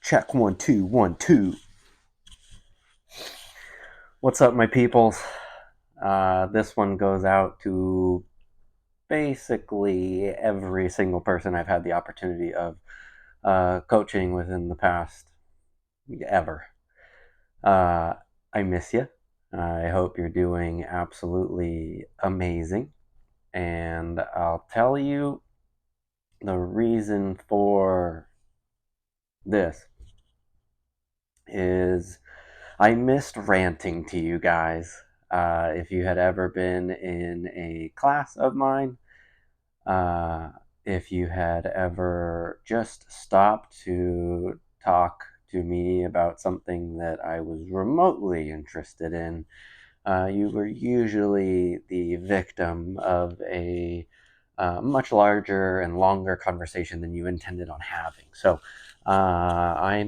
Check 1 2 1 2. What's up, my peoples? This one goes out to basically every single person I've had the opportunity of coaching within the past ever. I miss you. I hope you're doing absolutely amazing. And I'll tell you the reason for this is I missed ranting to you guys. If you had ever been in a class of mine, uh, if you had ever just stopped to talk to me about something that I was remotely interested in, you were usually the victim of a much larger and longer conversation than you intended on having. So I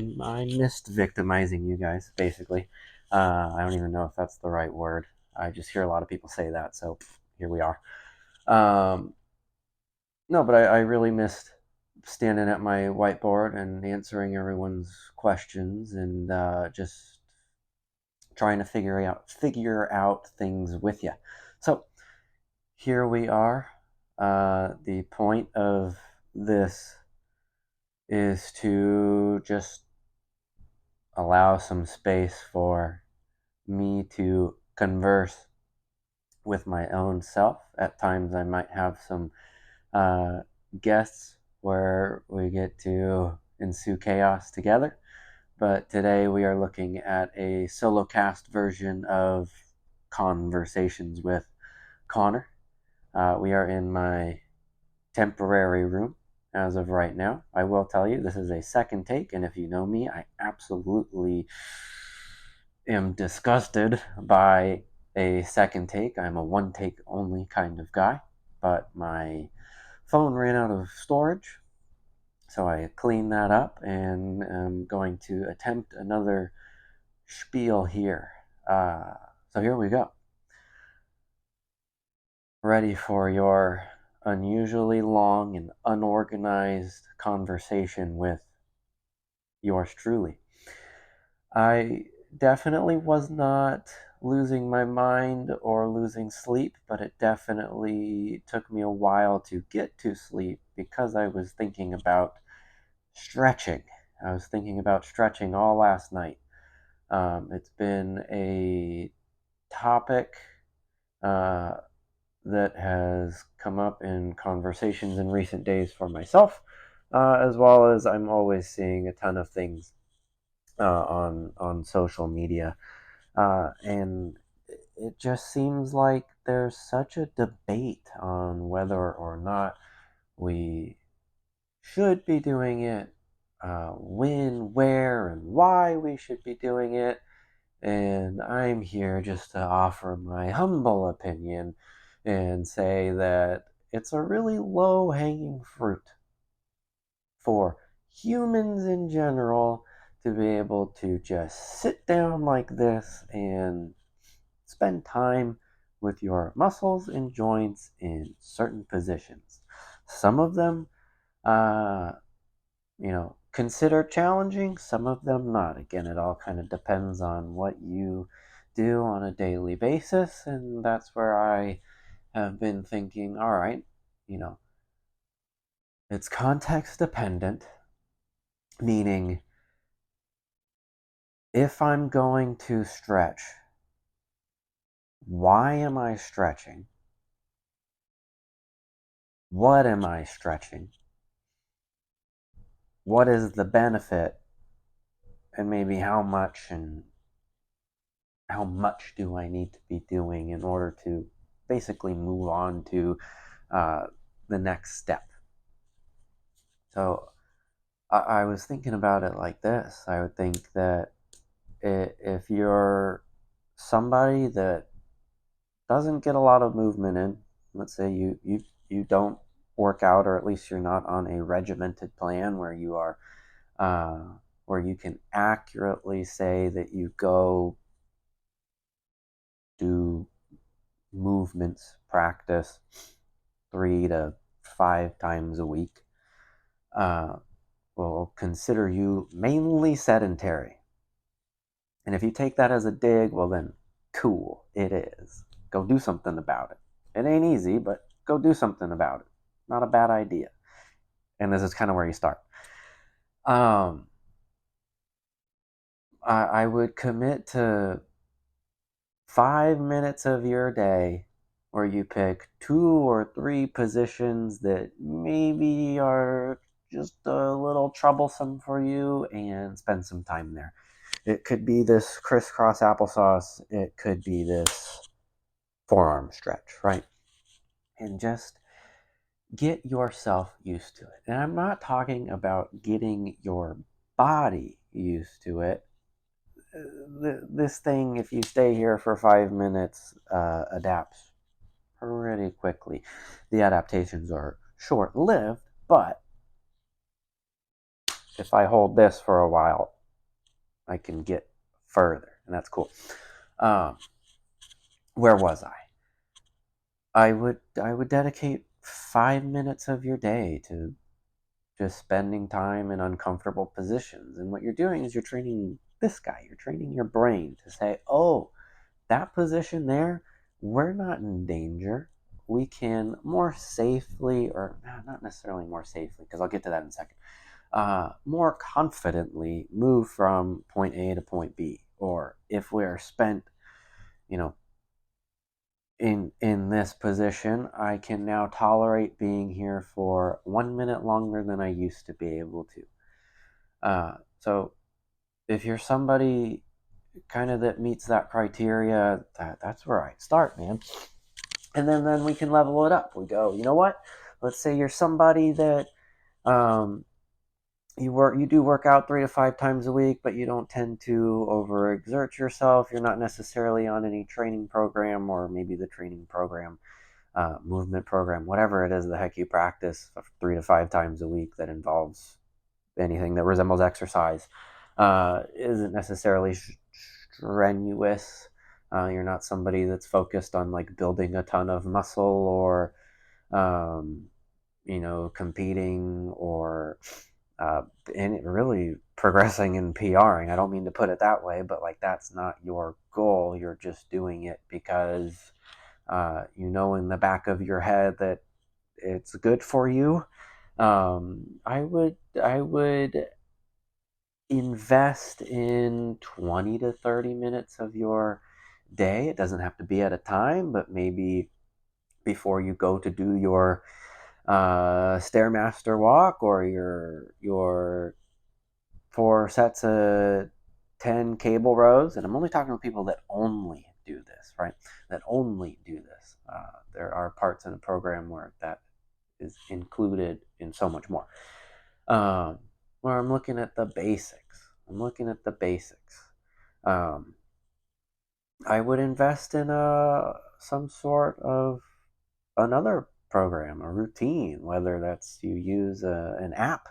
missed victimizing you guys, basically. I don't even know if that's the right word. I just hear a lot of people say that, so here we are. No, but I really missed standing at my whiteboard and answering everyone's questions and just trying to figure out things with you. So here we are. The point of this is to just allow some space for me to converse with my own self. At times, I might have some uh, guests where we get to ensue chaos together. But today we are looking at a SOLOCAST version of Conversations with Connor. We are in my temporary room as of right now. I will tell you, this is a second take, and if you know me, I absolutely am disgusted by a second take. I'm a one take only kind of guy, but my phone ran out of storage, so I cleaned that up and I'm going to attempt another spiel here. So here we go. Ready for your unusually long and unorganized conversation with yours truly. I definitely was not losing my mind or losing sleep, but it definitely took me a while to get to sleep because I was thinking about stretching. I was thinking about stretching all last night. It's been a topic uh, that has come up in conversations in recent days for myself, as well as I'm always seeing a ton of things on social media, and it just seems like there's such a debate on whether or not we should be doing it, when, where, and why we should be doing it. And I'm here just to offer my humble opinion and say that it's a really low hanging fruit for humans in general to be able to just sit down like this and spend time with your muscles and joints in certain positions. Some of them, uh, consider challenging, some of them not. Again, it all kind of depends on what you do on a daily basis, and that's where I have been thinking, all right, you know, it's context dependent, meaning if I'm going to stretch, why am I stretching? What am I stretching? What is the benefit? And maybe how much do I need to be doing in order to basically move on to uh, the next step? So I was thinking about it like this. I would think that if you're somebody that doesn't get a lot of movement in, let's say you don't work out, or at least you're not on a regimented plan where you are, uh, where you can accurately say that you go do movements practice 3 to 5 times a week. Uh, will consider you mainly sedentary. And if you take that as a dig, well then, cool, it is. Go do something about it. It ain't easy, but go do something about it. Not a bad idea. And this is kind of where you start. Um, I would commit to 5 minutes of your day where you pick 2 or 3 positions that maybe are just a little troublesome for you and spend some time there. It could be this crisscross applesauce. It could be this forearm stretch, right? And just get yourself used to it. And I'm not talking about getting your body used to it. This thing, if you stay here for 5 minutes, adapts pretty quickly. The adaptations are short lived, but if I hold this for a while, I can get further, and that's cool. Where was I? I would dedicate 5 minutes of your day to just spending time in uncomfortable positions. And what you're doing is you're training this guy, you're training your brain to say, oh, that position there, we're not in danger. We can more safely, or not necessarily more safely, because I'll get to that in a second, more confidently move from point A to point B. Or if we're spent, you know, in this position, I can now tolerate being here for 1 minute longer than I used to be able to. So if you're somebody kind of that meets that criteria, that's where I start, man. And then we can level it up. We go, you know what? Let's say you're somebody that you do work out 3 to 5 times a week, but you don't tend to overexert yourself. You're not necessarily on any training program, or maybe the training program, movement program, whatever it is the heck you practice 3 to 5 times a week that involves anything that resembles exercise, isn't necessarily strenuous. You're not somebody that's focused on like building a ton of muscle, or competing, or and really progressing and PRing. I don't mean to put it that way, but like that's not your goal. You're just doing it because in the back of your head that it's good for you. I would invest in 20 to 30 minutes of your day. It doesn't have to be at a time, but maybe before you go to do your stairmaster walk, or your 4 sets of 10 cable rows. And I'm only talking to people that only do this, right? That only do this. There are parts in the program where that is included in so much more. Where I'm looking at the basics. I would invest in some sort of another program, a routine, whether that's you use an app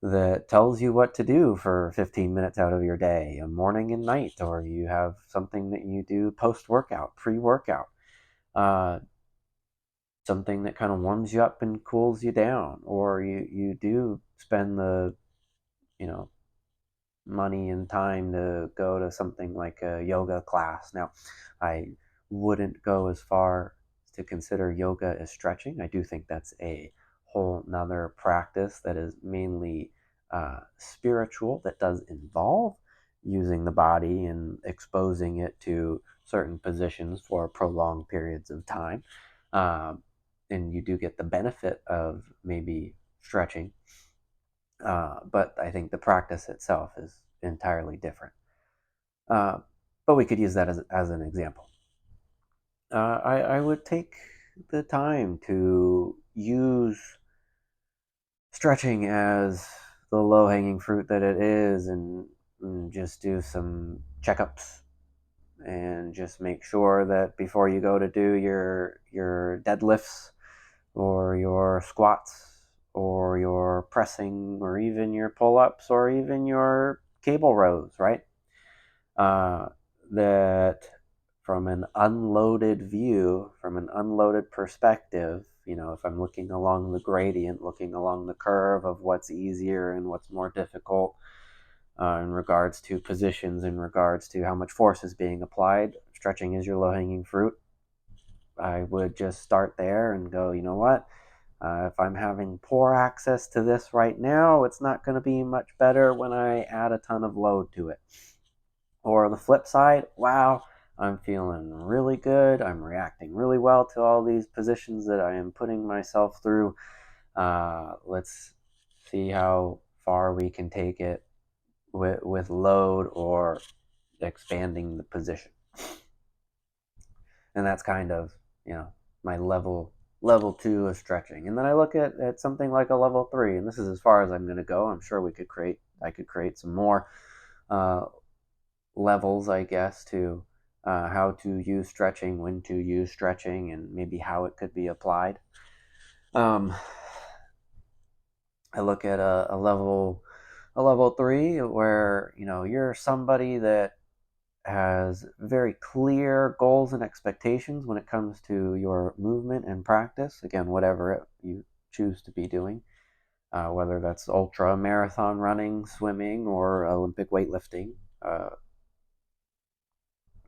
that tells you what to do for 15 minutes out of your day, a morning and night, or you have something that you do post-workout, pre-workout, something that kind of warms you up and cools you down, or you do spend the money and time to go to something like a yoga class. Now, I wouldn't go as far to consider yoga as stretching. I do think that's a whole nother practice that is mainly spiritual, that does involve using the body and exposing it to certain positions for prolonged periods of time. And you do get the benefit of maybe stretching, but I think the practice itself is entirely different. But we could use that as an example. I would take the time to use stretching as the low-hanging fruit that it is, and just do some checkups, and just make sure that before you go to do your deadlifts, or your squats, or your pressing, or even your pull-ups, or even your cable rows, right? That from an unloaded view, from an unloaded perspective, if I'm looking along the gradient, looking along the curve of what's easier and what's more difficult, in regards to positions, in regards to how much force is being applied, stretching is your low-hanging fruit. I would just start there and go, you know what? If I'm having poor access to this right now, it's not going to be much better when I add a ton of load to it. Or the flip side, wow, I'm feeling really good. I'm reacting really well to all these positions that I am putting myself through. Let's see how far we can take it with load or expanding the position. And that's kind of, my level 2 of stretching. And then I look at something like a level 3, and this is as far as I'm going to go. I'm sure I could create some more levels, I guess, to how to use stretching, when to use stretching, and maybe how it could be applied. I look at a level 3 where you're somebody that has very clear goals and expectations when it comes to your movement and practice. Again, whatever you choose to be doing, whether that's ultra marathon running, swimming, or Olympic weightlifting.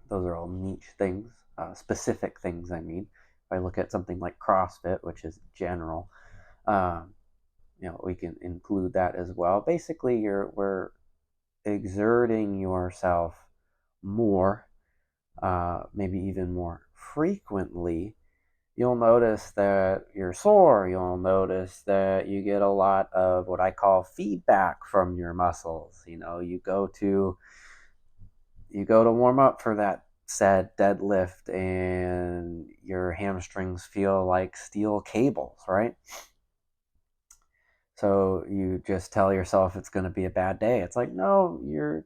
Those are all niche things, specific things, I mean. If I look at something like CrossFit, which is general, we can include that as well. Basically, we're exerting yourself more, maybe even more frequently. You'll notice that you're sore. You'll notice that you get a lot of what I call feedback from your muscles. You go to warm up for that said deadlift, and your hamstrings feel like steel cables, right? So you just tell yourself it's going to be a bad day. It's like, no, you're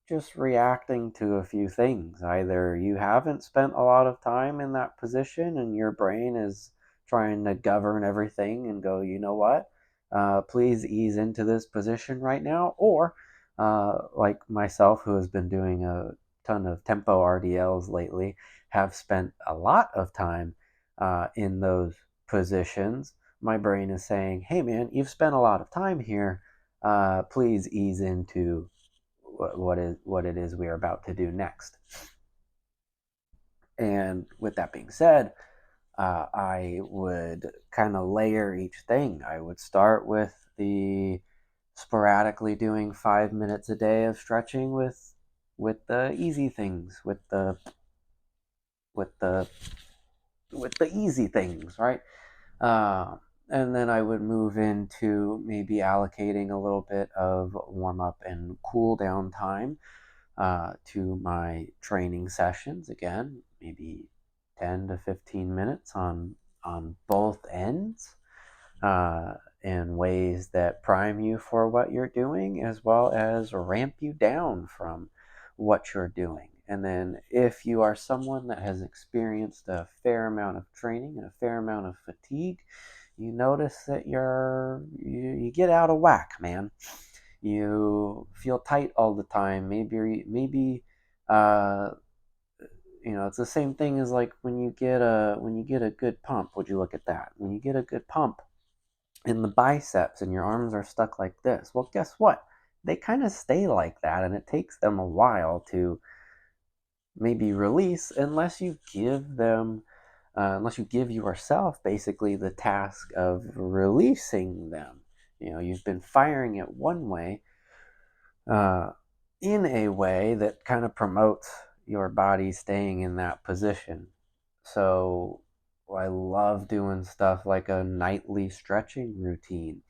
just reacting to a few things. Either you haven't spent a lot of time in that position and your brain is trying to govern everything and go, you know what? Please ease into this position right now. Or, like myself, who has been doing a ton of tempo RDLs lately, have spent a lot of time in those positions. My brain is saying, hey man, you've spent a lot of time here. Please ease into what it is we are about to do next. And with that being said, I would kind of layer each thing. I would start with the sporadically doing 5 minutes a day of stretching with the easy things, with the easy things, right? And then I would move into maybe allocating a little bit of warm up and cool down time to my training sessions. Again, maybe 10 to 15 minutes on both ends, in ways that prime you for what you're doing, as well as ramp you down from what you're doing. And then if you are someone that has experienced a fair amount of training and a fair amount of fatigue, you notice that you get out of whack, man. You feel tight all the time. Maybe it's the same thing as like when you get a good pump. Would you look at that? When you get a good pump in the biceps and your arms are stuck like this, well, guess what? They kind of stay like that, and it takes them a while to maybe release, unless you give yourself basically the task of releasing them. You've been firing it one way, in a way that kind of promotes your body staying in that position. So I love doing stuff like a nightly stretching routine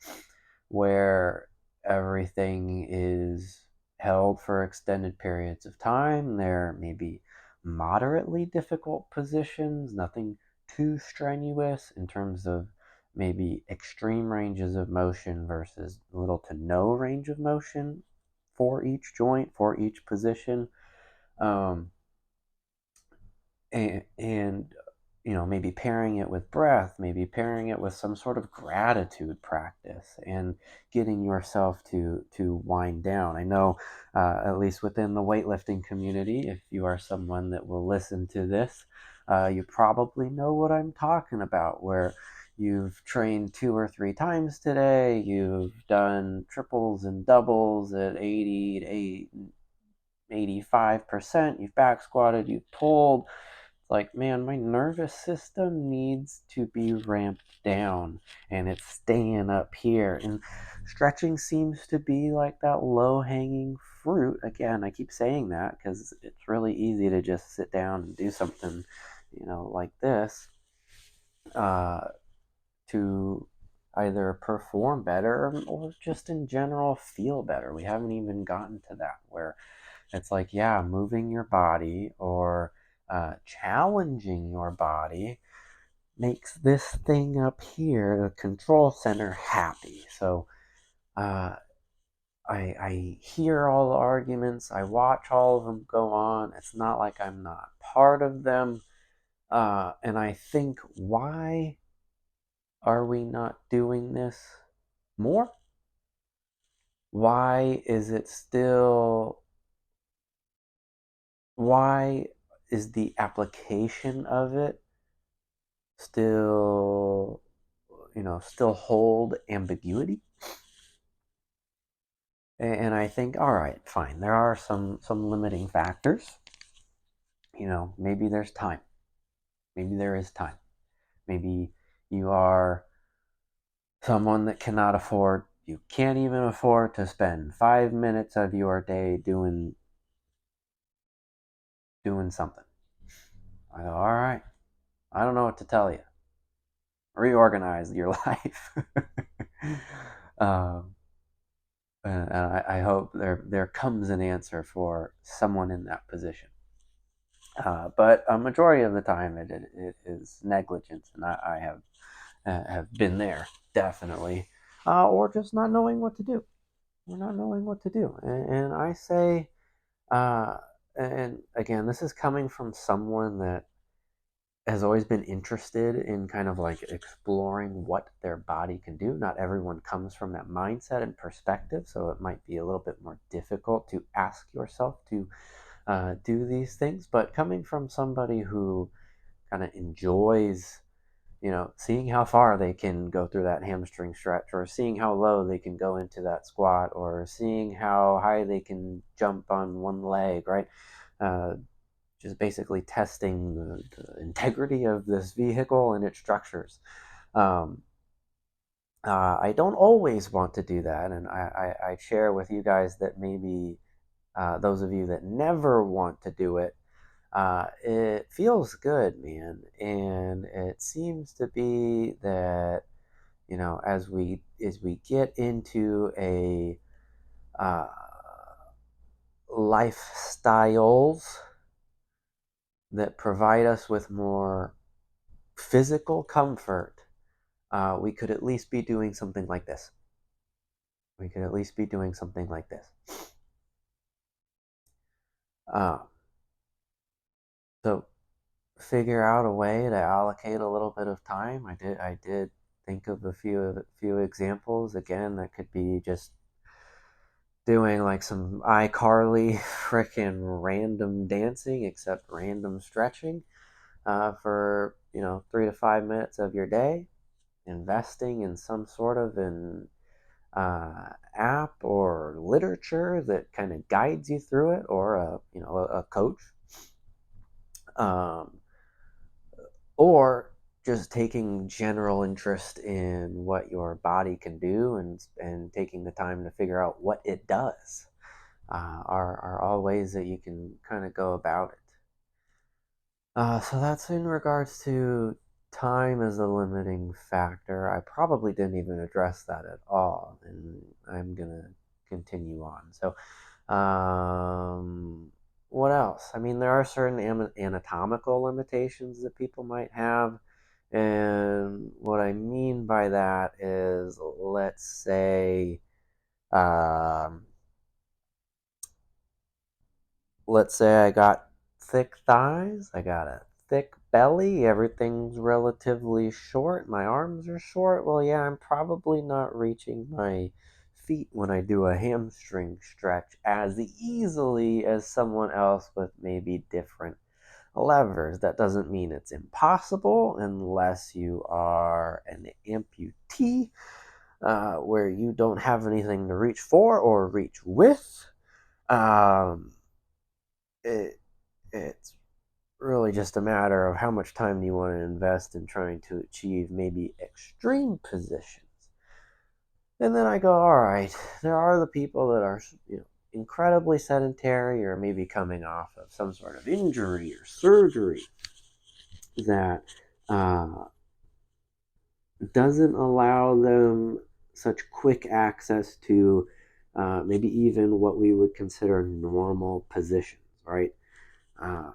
where everything is held for extended periods of time. There may be moderately difficult positions, nothing too strenuous in terms of maybe extreme ranges of motion versus little to no range of motion for each joint, for each position. Um, and maybe pairing it with breath, maybe pairing it with some sort of gratitude practice, and getting yourself to wind down. I know, at least within the weightlifting community, if you are someone that will listen to this, you probably know what I'm talking about, where you've trained 2 or 3 times today, you've done triples and doubles at 80 to 85%, you've back squatted, you've pulled. It's like, man, my nervous system needs to be ramped down, and it's staying up here. And stretching seems to be like that low-hanging fruit. Again, I keep saying that because it's really easy to just sit down and do something, like this, to either perform better or just in general feel better. We haven't even gotten to that where it's like, yeah, moving your body or challenging your body makes this thing up here, the control center, happy. So I hear all the arguments. I watch all of them go on. It's not like I'm not part of them. And I think, why are we not doing this more? Why is it still, why is the application of it still, still hold ambiguity? And I think, all right, fine, there are some limiting factors. Maybe there's time. Maybe there is time. Maybe you are someone that you can't even afford to spend 5 minutes of your day doing something. I go, all right, I don't know what to tell you. Reorganize your life. um, and I hope there comes an answer for someone in that position. But a majority of the time, it is negligence, and I have been there, definitely, or just not knowing what to do. We're not knowing what to do, and I say, and again, this is coming from someone that has always been interested in kind of like exploring what their body can do. Not everyone comes from that mindset and perspective, so it might be a little bit more difficult to ask yourself to do these things. But coming from somebody who kind of enjoys, seeing how far they can go through that hamstring stretch, or seeing how low they can go into that squat, or seeing how high they can jump on one leg, right? Just basically testing the integrity of this vehicle and its structures. I don't always want to do that, and I share with you guys that maybe those of you that never want to do it, it feels good, man, and it seems to be that, as we get into a uh, lifestyles that provide us with more physical comfort, we could at least be doing something like this. We could at least be doing something like this. So figure out a way to allocate a little bit of time. I did think of a few examples. Again, that could be just doing like some iCarly freaking random dancing, except random stretching, for 3 to 5 minutes of your day. Investing in some sort of an app or literature that kind of guides you through it, or a coach, um, or just taking general interest in what your body can do, and taking the time to figure out what it does, are all ways that you can kind of go about it. So that's in regards to time as a limiting factor. I probably didn't even address that at all, and I'm gonna continue on. So, what else? I mean, there are certain anatomical limitations that people might have, and what I mean by that is, let's say, um, I got thick thighs, I got a thick belly, everything's relatively short, my arms are short. Well, yeah, I'm probably not reaching my feet when I do a hamstring stretch as easily as someone else with maybe different levers. That doesn't mean it's impossible unless you are an amputee, where you don't have anything to reach for or reach with. Um, it, it's really just a matter of how much time you want to invest in trying to achieve maybe extreme positions. And then I go, all right, there are the people that are, incredibly sedentary or maybe coming off of some sort of injury or surgery that doesn't allow them such quick access to maybe even what we would consider normal positions, right? Uh,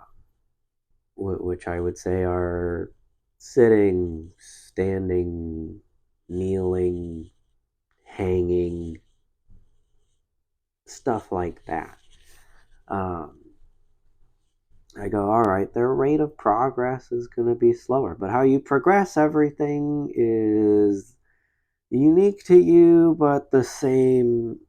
which I would say are sitting, standing, kneeling, hanging, stuff like that. Um, I go, all right, their rate of progress is going to be slower, but how you progress everything is unique to you, but the same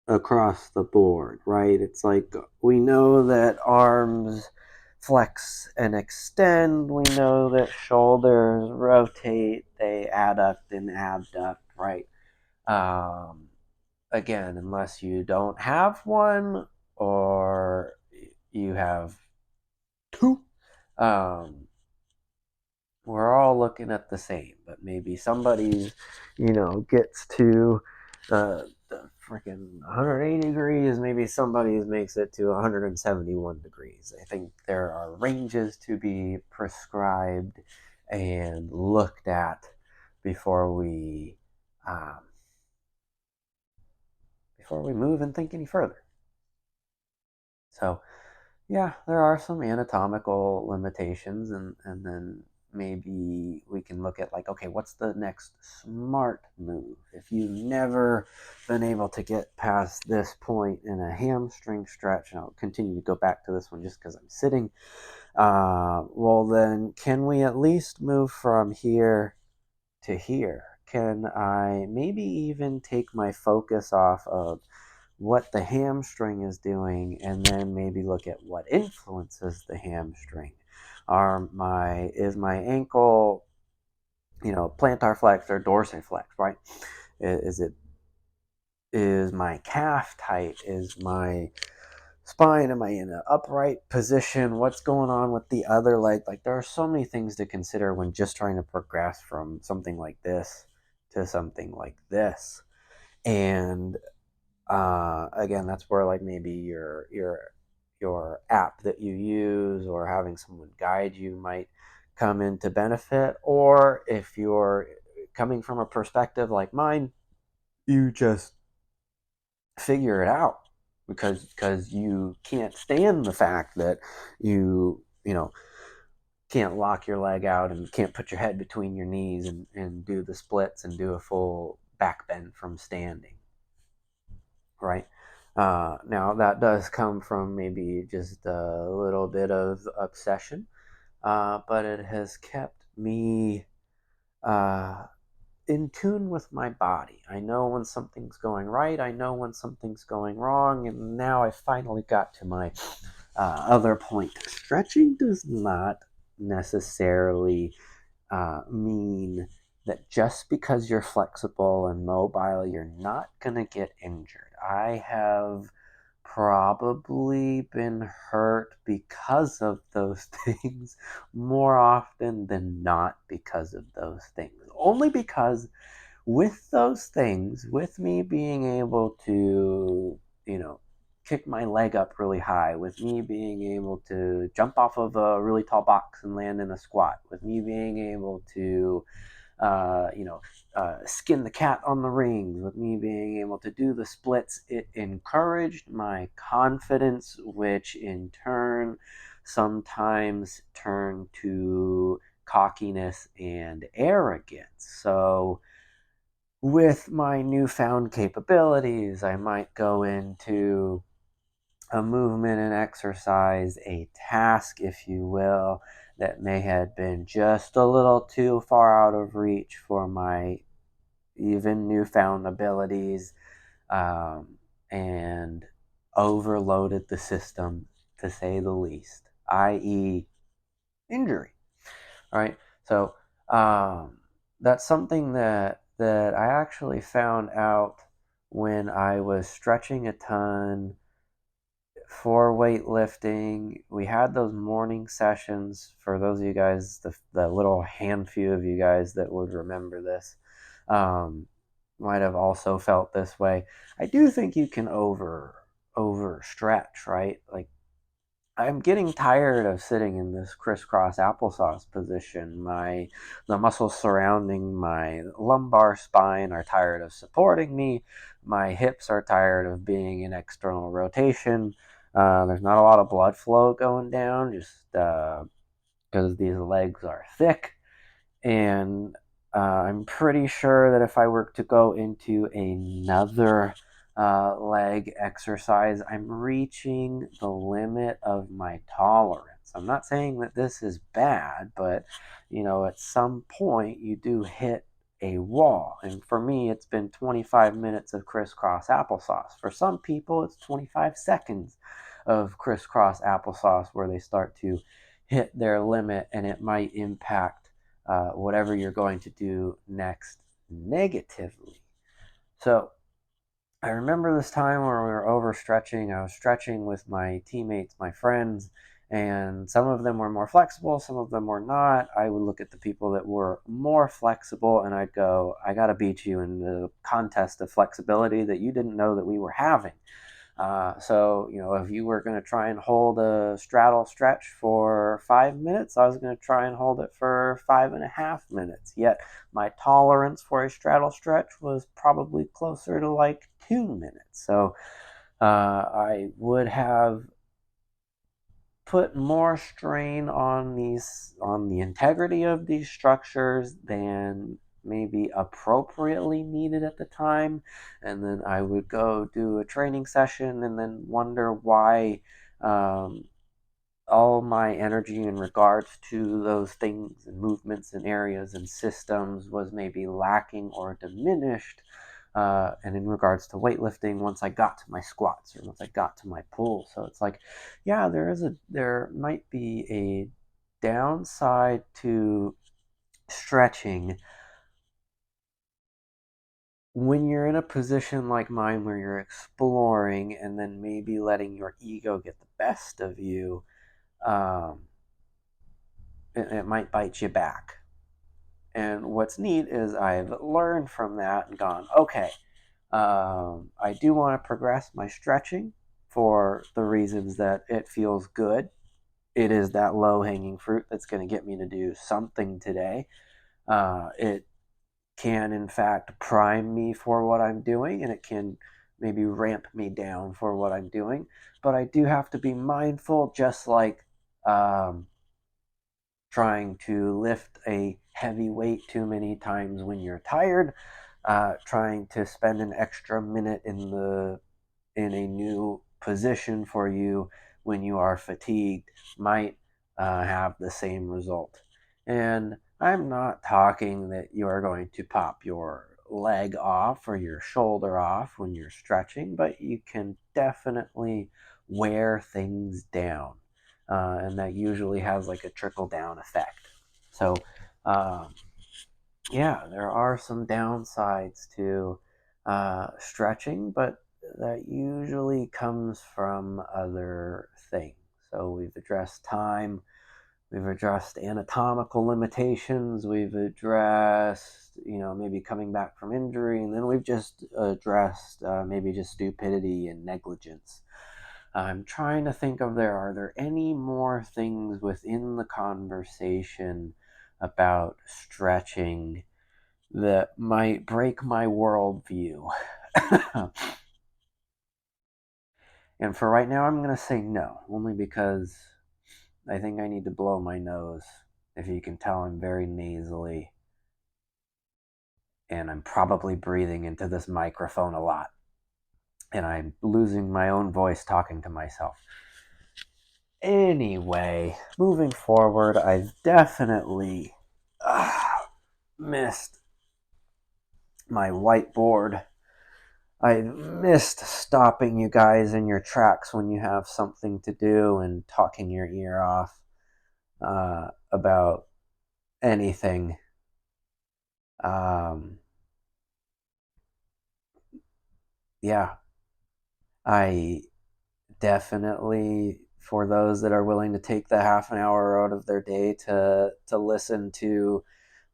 across the board, right? It's like we know that arms flex and extend, we know that shoulders rotate, they adduct and abduct, right? Um, Again, unless you don't have one or you have two, um, we're all looking at the same, but maybe somebody's, gets to the freaking 180 degrees, maybe somebody's makes it to 171 degrees. I think there are ranges to be prescribed and looked at before we um, move and think any further. So yeah, there are some anatomical limitations, and then maybe we can look at like, okay, what's the next smart move? If you've never been able to get past this point in a hamstring stretch, and I'll continue to go back to this one just because I'm sitting, well then can we at least move from here to here? Can I maybe even take my focus off of what the hamstring is doing and then maybe look at what influences the hamstring? Is my ankle, plantar flex or dorsiflex, right? Is my calf tight? Is my spine, am I in an upright position? What's going on with the other leg? Like, there are so many things to consider when just trying to progress from something like this to something like this. And again, that's where like maybe your app that you use or having someone guide you might come into benefit. Or if you're coming from a perspective like mine, you just figure it out because you can't stand the fact that you can't lock your leg out and can't put your head between your knees and do the splits and do a full back bend from standing, right? Now that does come from maybe just a little bit of obsession, but it has kept me uh, in tune with my body. I know when something's going right, I know when something's going wrong, and now I finally got to my other point. Stretching does not necessarily mean that just because you're flexible and mobile, you're not going to get injured. I have probably been hurt because of those things more often than not because of those things. Only because with those things, with me being able to, kick my leg up really high, with me being able to jump off of a really tall box and land in a squat, with me being able to, skin the cat on the rings, with me being able to do the splits, it encouraged my confidence, which in turn sometimes turned to cockiness and arrogance. So, with my newfound capabilities, I might go into a movement and exercise, a task, if you will, that may have been just a little too far out of reach for my even newfound abilities, and overloaded the system, to say the least. i.e., injury. All right. So that's something that I actually found out when I was stretching a ton for weightlifting. We had those morning sessions. For those of you guys, the little hand few of you guys that would remember this, um, might have also felt this way. I do think you can over stretch, right? Like, I'm getting tired of sitting in this crisscross applesauce position. The muscles surrounding my lumbar spine are tired of supporting me. My hips are tired of being in external rotation. There's not a lot of blood flow going down, just because these legs are thick. And I'm pretty sure that if I were to go into another leg exercise, I'm reaching the limit of my tolerance. I'm not saying that this is bad, but at some point you do hit a wall. And for me, it's been 25 minutes of crisscross applesauce. For some people, it's 25 seconds of crisscross applesauce where they start to hit their limit, and it might impact whatever you're going to do next negatively. So I remember this time where we were overstretching. I was stretching with my teammates, my friends, and some of them were more flexible, some of them were not. I would look at the people that were more flexible and I'd go, I got to beat you in the contest of flexibility that you didn't know that we were having. So, if you were going to try and hold a straddle stretch for 5 minutes, I was going to try and hold it for 5.5 minutes. Yet my tolerance for a straddle stretch was probably closer to like 2 minutes. So I would have put more strain on the integrity of these structures than maybe appropriately needed at the time. And then I would go do a training session and then wonder why all my energy in regards to those things and movements and areas and systems was maybe lacking or diminished. And in regards to weightlifting, once I got to my squats or once I got to my pull. So it's like, yeah, there might be a downside to stretching when you're in a position like mine where you're exploring and then maybe letting your ego get the best of you. It might bite you back. And what's neat is I've learned from that and gone, okay, I do want to progress my stretching for the reasons that it feels good. It is that low hanging fruit that's going to get me to do something today. It can, in fact, prime me for what I'm doing, and it can maybe ramp me down for what I'm doing. But I do have to be mindful, just like trying to lift a heavy weight too many times when you're tired, trying to spend an extra minute in a new position for you when you are fatigued might have the same result. And I'm not talking that you are going to pop your leg off or your shoulder off when you're stretching, but you can definitely wear things down. And that usually has like a trickle down effect. So, um, yeah, there are some downsides to stretching, but that usually comes from other things. So we've addressed time, we've addressed anatomical limitations, we've addressed, maybe coming back from injury, and then we've just addressed maybe just stupidity and negligence. I'm trying to think of are there any more things within the conversation about stretching that might break my worldview? And for right now, I'm going to say no, only because I think I need to blow my nose. If you can tell, I'm very nasally, and I'm probably breathing into this microphone a lot, and I'm losing my own voice talking to myself. Anyway, moving forward, I've definitely missed my whiteboard I missed stopping you guys in your tracks when you have something to do and talking your ear off about anything. Um, yeah, I definitely, for those that are willing to take the half an hour out of their day to listen to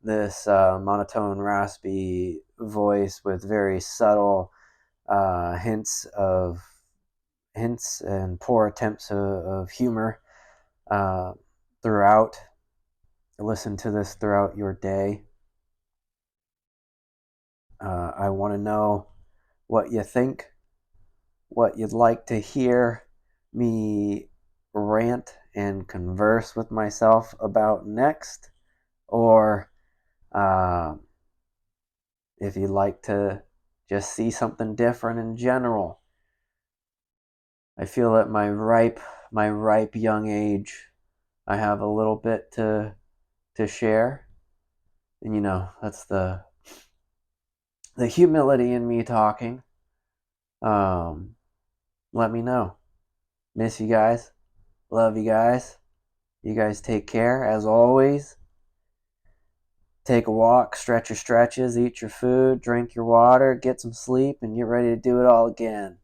this monotone, raspy voice with very subtle hints and poor attempts of humor uh, throughout. Listen to this throughout your day. I want to know what you think, what you'd like to hear me rant and converse with myself about next, or uh, if you'd like to just see something different in general. I feel at my ripe young age, I have a little bit to share, and that's the humility in me talking. Um, Let me know. Miss you guys. Love you guys. You guys take care. As always, take a walk, stretch your stretches, eat your food, drink your water, get some sleep, and get ready to do it all again.